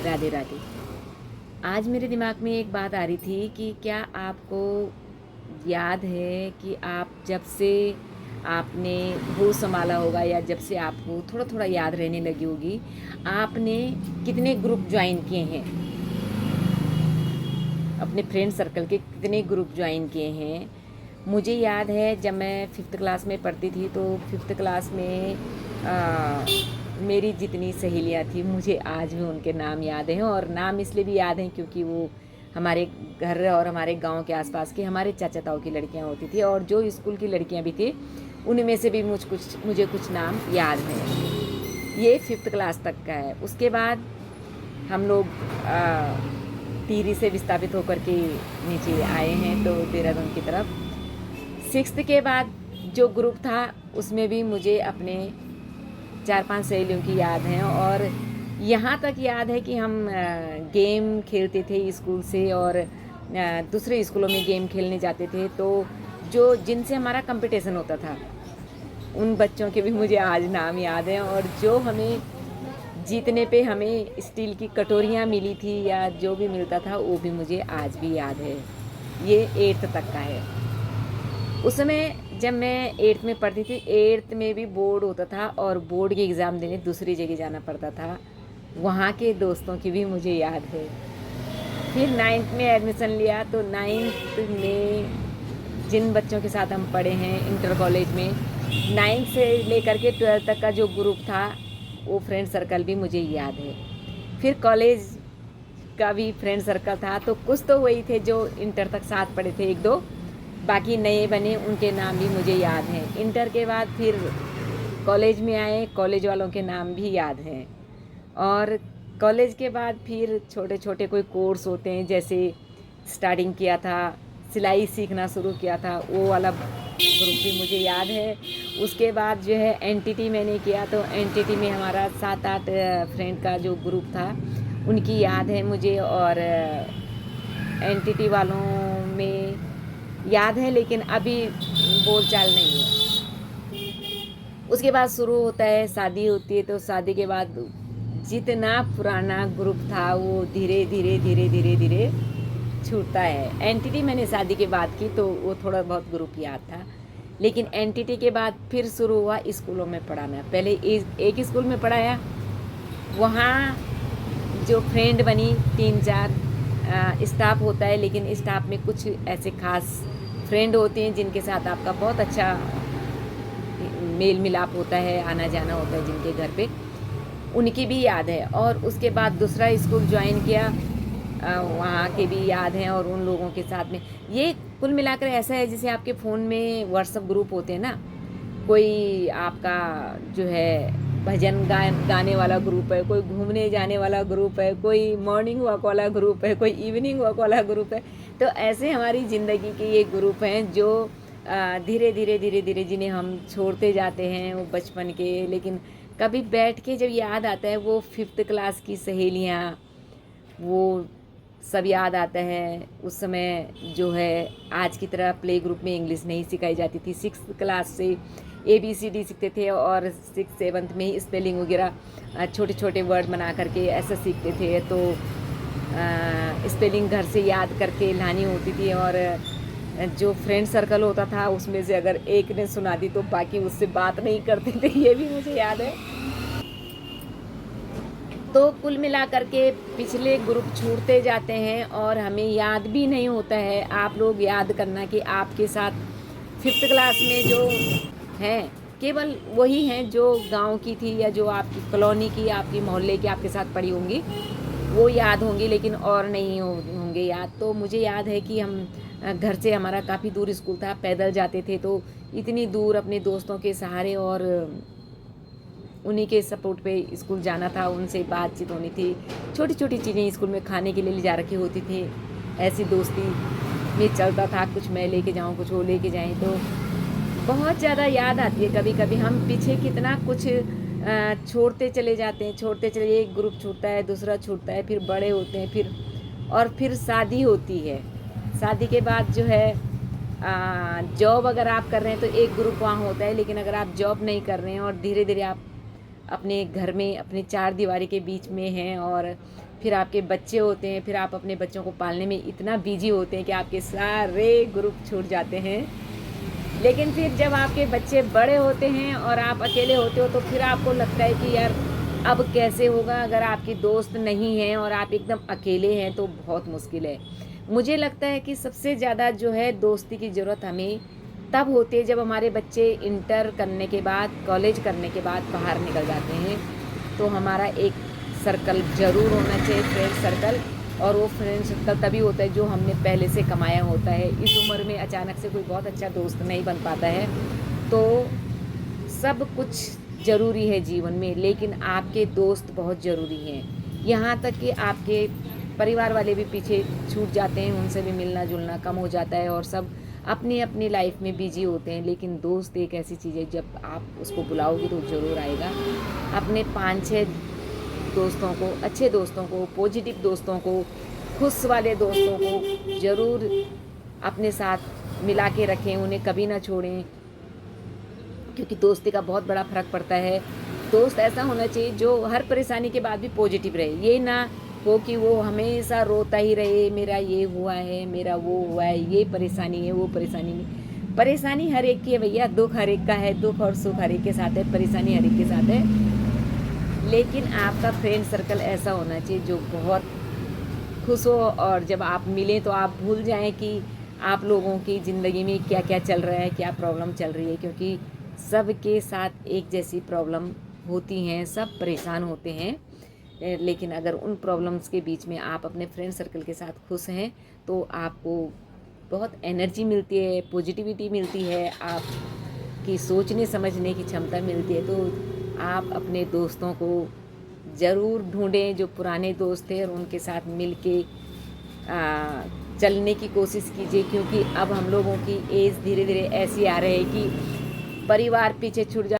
राधे राधे। आज मेरे दिमाग में एक बात आ रही थी कि क्या आपको याद है कि आप जब से आपने होश संभाला होगा या जब से आपको थोड़ा थोड़ा याद रहने लगी होगी, आपने कितने ग्रुप ज्वाइन किए हैं, अपने फ्रेंड सर्कल के कितने ग्रुप ज्वाइन किए हैं। मुझे याद है जब मैं फिफ्थ क्लास में पढ़ती थी तो फिफ्थ क्लास में मेरी जितनी सहेलियाँ थी मुझे आज भी उनके नाम याद हैं, और नाम इसलिए भी याद हैं क्योंकि वो हमारे घर और हमारे गांव के आसपास के हमारे चाचा ताऊ की लड़कियां होती थी, और जो स्कूल की लड़कियां भी थी उनमें से भी मुझे कुछ नाम याद हैं। ये फिफ्थ क्लास तक का है। उसके बाद हम लोग टिहरी से विस्थापित होकर के नीचे आए हैं तो देहरादून की तरफ। सिक्स्थ के बाद जो ग्रुप था उसमें भी मुझे अपने 4-5 सहेलियों की याद हैं, और यहाँ तक याद है कि हम गेम खेलते थे स्कूल से, और दूसरे स्कूलों में गेम खेलने जाते थे तो जो जिनसे हमारा कंपटीशन होता था उन बच्चों के भी मुझे आज नाम याद हैं, और जो हमें जीतने पे हमें स्टील की कटोरियाँ मिली थी या जो भी मिलता था वो भी मुझे आज भी याद है। ये 8th तक का है। उस समय जब मैं 8th में पढ़ती थी, 8th में भी बोर्ड होता था और बोर्ड के एग्ज़ाम देने दूसरी जगह जाना पड़ता था। वहाँ के दोस्तों की भी मुझे याद है। फिर 9th में एडमिशन लिया तो 9th में जिन बच्चों के साथ हम पढ़े हैं इंटर कॉलेज में, 9th से लेकर के 12th तक का जो ग्रुप था वो फ्रेंड सर्कल भी मुझे याद है। फिर कॉलेज का भी फ्रेंड सर्कल था तो कुछ तो वही थे जो इंटर तक साथ पढ़े थे, एक दो, बाकी नए बने उनके नाम भी मुझे याद हैं। इंटर के बाद फिर कॉलेज में आए, कॉलेज वालों के नाम भी याद हैं। और कॉलेज के बाद फिर छोटे छोटे कोई कोर्स होते हैं, जैसे स्टार्टिंग किया था, सिलाई सीखना शुरू किया था, वो वाला ग्रुप भी मुझे याद है। उसके बाद जो है एनटीटी मैंने किया तो एनटीटी में हमारा 7-8 फ्रेंड का जो ग्रुप था उनकी याद है मुझे, और एनटीटी वालों में याद है लेकिन अभी बोलचाल नहीं है। उसके बाद शुरू होता है, शादी होती है तो शादी के बाद जितना पुराना ग्रुप था वो धीरे धीरे धीरे धीरे धीरे छूटता है। एनटीटी मैंने शादी के बाद की तो वो थोड़ा बहुत ग्रुप याद था, लेकिन एनटीटी के बाद फिर शुरू हुआ स्कूलों में पढ़ाना। पहले एक स्कूल में पढ़ाया, वहाँ जो फ्रेंड बनी 3-4 स्टाफ होता है, लेकिन स्टाफ में कुछ ऐसे खास फ्रेंड होते हैं जिनके साथ आपका बहुत अच्छा मेल मिलाप होता है, आना जाना होता है जिनके घर पे, उनकी भी याद है। और उसके बाद दूसरा स्कूल ज्वाइन किया, वहाँ के भी याद हैं, और उन लोगों के साथ में ये कुल मिलाकर ऐसा है जैसे आपके फ़ोन में व्हाट्सएप ग्रुप होते हैं ना, कोई आपका जो है भजन गाने वाला ग्रुप है, कोई घूमने जाने वाला ग्रुप है, कोई मॉर्निंग वॉक वाला ग्रुप है, कोई इवनिंग वॉक वाला ग्रुप है। तो ऐसे हमारी ज़िंदगी के ये ग्रुप हैं जो धीरे धीरे धीरे धीरे जिन्हें हम छोड़ते जाते हैं वो बचपन के, लेकिन कभी बैठ के जब याद आता है वो फिफ्थ क्लास की सहेलियाँ, वो सब याद आता है। उस समय जो है आज की तरह प्ले ग्रुप में इंग्लिश नहीं सिखाई जाती थी, 6th क्लास से ABCD सीखते थे, और 6th-7th में ही स्पेलिंग वगैरह छोटे छोटे वर्ड बना करके ऐसा सीखते थे। तो स्पेलिंग घर से याद करके लानी होती थी, और जो फ्रेंड सर्कल होता था उसमें से अगर एक ने सुना दी तो बाकी उससे बात नहीं करते थे, ये भी मुझे याद है। तो कुल मिला करके पिछले ग्रुप छूटते जाते हैं और हमें याद भी नहीं होता है। आप लोग याद करना कि आपके साथ फिफ्थ क्लास में जो हैं केवल वही हैं जो गांव की थी या जो आपकी कॉलोनी की, आपकी मोहल्ले की आपके साथ पड़ी होंगी, वो याद होंगी, लेकिन और नहीं होंगे याद। तो मुझे याद है कि हम घर से, हमारा काफ़ी दूर स्कूल था, पैदल जाते थे, तो इतनी दूर अपने दोस्तों के सहारे और उन्हीं के सपोर्ट पे स्कूल जाना था, उनसे बातचीत होनी थी, छोटी छोटी चीज़ें स्कूल में खाने के लिए ले जा रखी होती थी, ऐसी दोस्ती में चलता था, कुछ मैं लेके जाऊँ कुछ वो लेके जाएँ। तो बहुत ज़्यादा याद आती है। कभी कभी हम पीछे कितना कुछ छोड़ते चले जाते हैं, छोड़ते चले, एक ग्रुप छूटता है, दूसरा छूटता है, फिर बड़े होते हैं, फिर शादी होती है। शादी के बाद जो है जॉब अगर आप कर रहे हैं तो एक ग्रुप वहाँ होता है, लेकिन अगर आप जॉब नहीं कर रहे हैं और धीरे धीरे आप अपने घर में अपने चार दीवारी के बीच में हैं, और फिर आपके बच्चे होते हैं, फिर आप अपने बच्चों को पालने में इतना बिजी होते हैं कि आपके सारे ग्रुप छूट जाते हैं। लेकिन फिर जब आपके बच्चे बड़े होते हैं और आप अकेले होते हो, तो फिर आपको लगता है कि यार अब कैसे होगा, अगर आपके दोस्त नहीं हैं और आप एकदम अकेले हैं तो बहुत मुश्किल है। मुझे लगता है कि सबसे ज़्यादा जो है दोस्ती की ज़रूरत हमें तब होती है जब हमारे बच्चे इंटर करने के बाद, कॉलेज करने के बाद बाहर निकल जाते हैं। तो हमारा एक सर्कल ज़रूर होना चाहिए, फ्रेंड सर्कल। और वो फ्रेंड सर्कल तभी होता है जो हमने पहले से कमाया होता है। इस उम्र में अचानक से कोई बहुत अच्छा दोस्त नहीं बन पाता है। तो सब कुछ ज़रूरी है जीवन में, लेकिन आपके दोस्त बहुत ज़रूरी हैं। यहाँ तक कि आपके परिवार वाले भी पीछे छूट जाते हैं, उनसे भी मिलना जुलना कम हो जाता है और सब अपनी अपनी लाइफ में बिजी होते हैं। लेकिन दोस्त एक ऐसी चीज़ है, जब आप उसको बुलाओगे तो ज़रूर आएगा। अपने 5-6 दोस्तों को, अच्छे दोस्तों को, पॉजिटिव दोस्तों को, खुश वाले दोस्तों को ज़रूर अपने साथ मिला के रखें, उन्हें कभी ना छोड़ें, क्योंकि दोस्ती का बहुत बड़ा फ़र्क पड़ता है। दोस्त ऐसा होना चाहिए जो हर परेशानी के बाद भी पॉजिटिव रहे, ये ना हो कि वो हमेशा रोता ही रहे, मेरा ये हुआ है, मेरा वो हुआ है, ये परेशानी है, वो परेशानी नहीं। परेशानी हर एक की है भैया, दुख हर एक का है, दुख और सुख हर एक के साथ है, परेशानी हर एक के साथ है। लेकिन आपका फ्रेंड सर्कल ऐसा होना चाहिए जो बहुत खुश हो, और जब आप मिलें तो आप भूल जाएं कि आप लोगों की ज़िंदगी में क्या क्या चल रहा है, क्या प्रॉब्लम चल रही है, क्योंकि सबके साथ एक जैसी प्रॉब्लम होती हैं, सब परेशान होते हैं। लेकिन अगर उन प्रॉब्लम्स के बीच में आप अपने फ्रेंड सर्कल के साथ खुश हैं तो आपको बहुत एनर्जी मिलती है, पॉजिटिविटी मिलती है, आपकी सोचने समझने की क्षमता मिलती है। तो आप अपने दोस्तों को ज़रूर ढूंढें जो पुराने दोस्त थे, और उनके साथ मिल के चलने की कोशिश कीजिए, क्योंकि अब हम लोगों की एज धीरे धीरे ऐसी आ रही है कि परिवार पीछे छूट जा